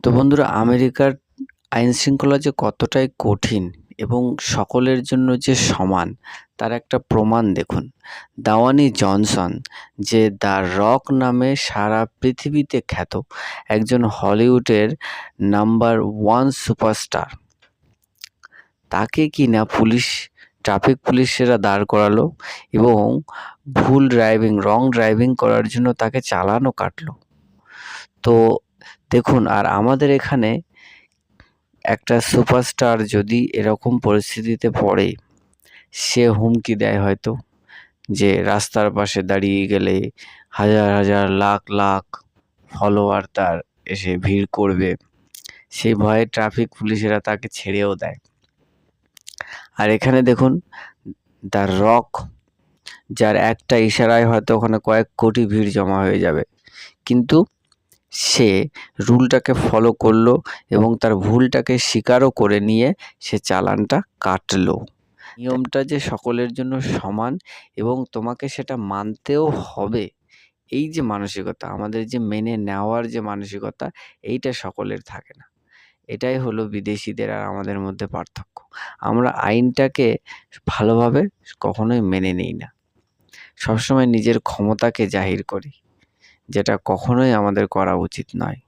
তো বন্ধুরা, আমেরিকার আইন শৃঙ্খলা যে কতটাই কঠিন এবং সকলের জন্য যে সমান তার একটা প্রমাণ দেখুন। দাওয়ানি জনসন, যে দ্য রক নামে সারা পৃথিবীতে খ্যাত একজন হলিউডের নাম্বার ওয়ান সুপারস্টার, তাকে কিনা ট্রাফিক পুলিশেরা দাঁড় করালো এবং রং ড্রাইভিং করার জন্য তাকে চালানও কাটলো। তো দেখুন, আর আমাদের এখানে একটা সুপারস্টার যদি এরকম পরিস্থিতিতে পড়ে, সে হুমকি দেয় হয়তো যে রাস্তার পাশে দাঁড়িয়ে গেলে হাজার হাজার লাখ লাখ ফলোয়ার তার এসে ভিড় করবে। সেই ভয়ে ট্রাফিক পুলিশেরা তাকে ছেড়েও দেয়। আর এখানে দেখুন, দ্য রক, যার একটা ইশারায় হয়তো ওখানে কয়েক কোটি ভিড় জমা হয়ে যাবে, কিন্তু সে রুলটাকে ফলো করলো এবং তার ভুলটাকে স্বীকারও করে নিয়ে সে চালানটা কাটলো। নিয়মটা যে সকলের জন্য সমান এবং তোমাকে সেটা মানতেও হবে, এই যে মানসিকতা, আমাদের যে মেনে নেওয়ার যে মানসিকতা, এইটা সকলের থাকে না। এটাই হলো বিদেশিদের আর আমাদের মধ্যে পার্থক্য। আমরা আইনটাকে ভালোভাবে কখনোই মেনে নিই না, সবসময় নিজের ক্ষমতাকে জাহির করি, যেটা কখনোই আমাদের করা উচিত নয়।